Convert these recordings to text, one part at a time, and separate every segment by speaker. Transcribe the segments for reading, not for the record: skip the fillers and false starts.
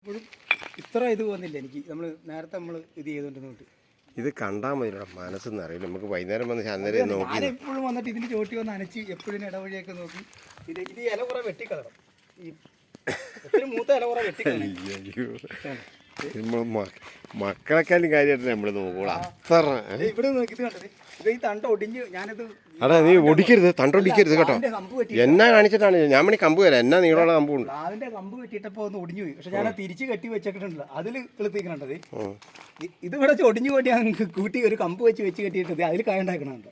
Speaker 1: ഇപ്പോഴും ഇത്ര ഇത് വന്നില്ല എനിക്ക്. നേരത്തെ നമ്മൾ ഇത് ചെയ്തുകൊണ്ടിരുന്നോട്ട്
Speaker 2: ഇത് കണ്ടാൽ മതി മനസ്സെന്ന് അറിയില്ല. നമുക്ക് വൈകുന്നേരം വന്ന് ചാനൽ നോക്കി
Speaker 1: ഞാൻ എപ്പോഴും വന്നിട്ട് ഇതിന് ചോട്ടി വന്ന് അനച്ച് എപ്പോഴും ഇടവഴിയൊക്കെ നോക്കി ഇത് ഇല കുറെ വെട്ടിക്കളണം. ഈ ഒത്തിരി മൂത്ത ഇല കുറെ വെട്ടിക്കളണം.
Speaker 2: മക്കളെക്കാളും കാര്യമായിട്ട് നമ്മൾ നോക്കൂടാ. അത്ര
Speaker 1: ഇവിടെ നോക്കി ഇത് കണ്ടത് ഇത് ഈ തണ്ട ഒടിഞ്ഞ് ഞാനിത്
Speaker 2: അടാ നീ ഒടിക്കരുത്, തണ്ടൊടിക്കരുത് കേട്ടോ. എന്നാ കാണിച്ചിട്ടാണ് ഞാൻ മണി കമ്പ് വരാം. എന്നാ നീളമുള്ള കമ്പുണ്ട്.
Speaker 1: അതിന്റെ കമ്പ് വെട്ടിയിട്ടപ്പോ ഒന്ന് ഒടിഞ്ഞു പോയി. പക്ഷെ ഞാൻ തിരിച്ച് കെട്ടി വെച്ചിട്ടുണ്ടല്ലോ അതിൽ കിളുത്തിക്കണത്. ഇത് ഇവിടെ ഒടിഞ്ഞു പോയിട്ട് ഞാൻ കൂട്ടി ഒരു കമ്പ് വെച്ച് കെട്ടിയിട്ടത് അതിൽ കായുണ്ടാക്കണുണ്ട്.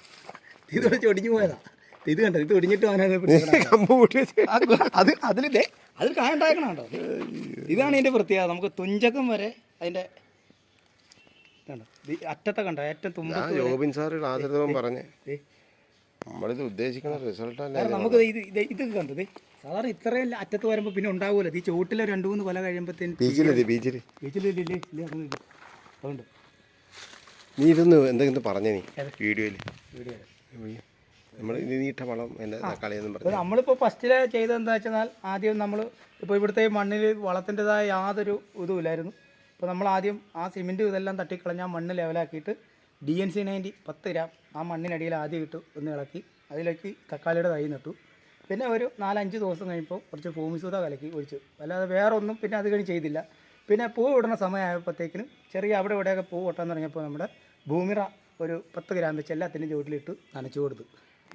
Speaker 1: ഇത് ഇവിടെ ഒടിഞ്ഞു പോയതാ. ഇത് കണ്ടത് ഇത് ഒടിഞ്ഞിട്ട്
Speaker 2: കമ്പ് കൂട്ടി
Speaker 1: അതിലില്ലേ അതിൽ കായുണ്ടാക്കണുണ്ടോ. ഇതാണ് ഇതിന്റെ പ്രത്യേകത. നമുക്ക് തുഞ്ചക്കം വരെ അതിന്റെ അറ്റത്തെ കണ്ട ഏറ്റവും തുമ്പ
Speaker 2: ജോബിൻ സാർ ക്ലാസ് പറഞ്ഞേ നമ്മളിത് ഉദ്ദേശിക്കുന്ന റിസൾട്ടല്ല.
Speaker 1: നമുക്ക് ഇത് കണ്ടത് സാധാരണ ഇത്രയും അറ്റത്ത് വരുമ്പോൾ പിന്നെ ഉണ്ടാവുമല്ലോ. ഈ ചോട്ടിലെ 2-3 കൊല കഴിയുമ്പോഴത്തേന് അതുകൊണ്ട്
Speaker 2: നീ ഇതൊന്ന് എന്തെങ്കിലും പറഞ്ഞേ നീ വീഡിയോയിൽ നമ്മൾ നീട്ട വളം എൻ്റെ തക്കാളിയെന്നും പറഞ്ഞു.
Speaker 1: നമ്മളിപ്പോൾ ഫസ്റ്റിൽ ചെയ്തതെന്താ വെച്ചാൽ ആദ്യം നമ്മൾ ഇപ്പോൾ ഇവിടുത്തെ മണ്ണിൽ വളത്തിൻ്റെതായ യാതൊരു ഇതുമില്ലായിരുന്നു. ഇപ്പോൾ നമ്മൾ ആദ്യം ആ സിമെൻറ്റ് ഇതെല്ലാം തട്ടിക്കളഞ്ഞ് ആ മണ്ണ് ലെവലാക്കിയിട്ട് DNC 90 10 ഗ്രാം ആ മണ്ണിനടിയിൽ ആദ്യം ഇട്ട് ഒന്ന് ഇളക്കി അതിലേക്ക് തക്കാളിയുടെ തൈ നട്ടു. പിന്നെ ഒരു 4-5 ദിവസം കഴിയുമ്പോൾ കുറച്ച് ഭൂമിസൂത കലക്കി ഒഴിച്ചു. അല്ലാതെ വേറെ ഒന്നും പിന്നെ അത് കഴിഞ്ഞ് ചെയ്തില്ല. പിന്നെ പൂ ഇടുന്ന സമയമായപ്പോഴത്തേക്കിനും ചെറിയ അവിടെ ഇവിടെയൊക്കെ പൂ പൊട്ടാൻ തുടങ്ങിയപ്പോൾ നമ്മുടെ ഭൂമിറ ഒരു 10 ഗ്രാം വെച്ച് എല്ലാത്തിൻ്റെ ചുവട്ടിലിട്ട് നനച്ചു കൊടുത്തു.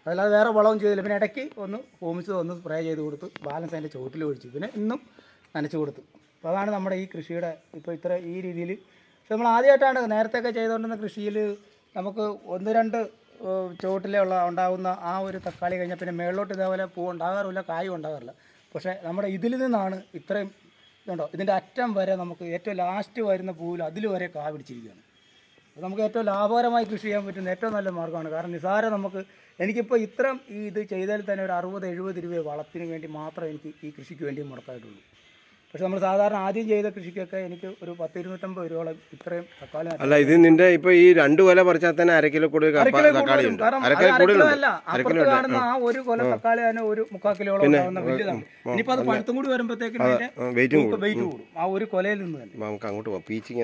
Speaker 1: അതല്ലാതെ വേറെ വളവും ചെയ്തില്ല. പിന്നെ ഇടയ്ക്ക് ഒന്ന് ഭൂമിസൂത ഒന്ന് സ്പ്രേ ചെയ്ത് കൊടുത്തു. ബാലൻസ് അതിൻ്റെ ചുവട്ടിൽ ഒഴിച്ചു. പിന്നെ ഇന്നും നനച്ചു കൊടുത്തു. അപ്പോൾ അതാണ് നമ്മുടെ ഈ കൃഷിയുടെ ഇപ്പോൾ ഇത്ര ഈ രീതിയിൽ. പക്ഷെ നമ്മൾ ആദ്യമായിട്ടാണ് നേരത്തെയൊക്കെ ചെയ്തുകൊണ്ടിരുന്ന കൃഷിയിൽ നമുക്ക് 1-2 ചുവട്ടിലുള്ള ഉണ്ടാകുന്ന ആ ഒരു തക്കാളി കഴിഞ്ഞാൽ പിന്നെ മേളിലോട്ട് ഇതേപോലെ പൂ ഉണ്ടാകാറില്ല, കായും ഉണ്ടാകാറില്ല. പക്ഷേ നമ്മുടെ ഇതിൽ നിന്നാണ് ഇത്രയും ഇതുണ്ടോ ഇതിൻ്റെ അറ്റം വരെ നമുക്ക് ഏറ്റവും ലാസ്റ്റ് വരുന്ന പൂവിൽ അതിൽ വരെ കാ പിടിച്ചിരിക്കുകയാണ്. അപ്പോൾ നമുക്ക് ഏറ്റവും ലാഭകരമായി കൃഷി ചെയ്യാൻ പറ്റുന്ന ഏറ്റവും നല്ല മാർഗ്ഗമാണ്. കാരണം നിസാരം എനിക്കിപ്പോൾ ഇത്രയും ഇത് ചെയ്താൽ തന്നെ ഒരു 60-70 രൂപ വളത്തിന് വേണ്ടി മാത്രമേ എനിക്ക് ഈ കൃഷിക്ക് വേണ്ടി മുടക്കായിട്ടുള്ളൂ. പക്ഷെ നമ്മൾ സാധാരണ ആദ്യം ചെയ്ത കൃഷിക്കൊക്കെ എനിക്ക് ഒരു 10-250 രൂപയോളം ഇത്രയും തക്കാളി.
Speaker 2: അല്ല ഇത് നിന്റെ ഇപ്പൊ ഈ 2 കൊല പറിച്ചാൽ തന്നെ 1/2 കിലോ കൂടുതൽ തക്കാളി ഉണ്ട്.
Speaker 1: അപ്പുറത്ത് കാണുന്ന ആ ഒരു കൊല തക്കാളി തന്നെ ഒരു 3/4 കിലോളം ഉണ്ടാകുന്ന വലിയതാണ്. ഇനിയിപ്പോൾ അത് പഴുത്തും കൂടി വരുമ്പോഴത്തേക്കും വെയിറ്റ് കൂടും ആ ഒരു കൊലയിൽ നിന്ന് തന്നെ.
Speaker 2: നമുക്ക് അങ്ങോട്ട് പോകാം. പീച്ചിങ്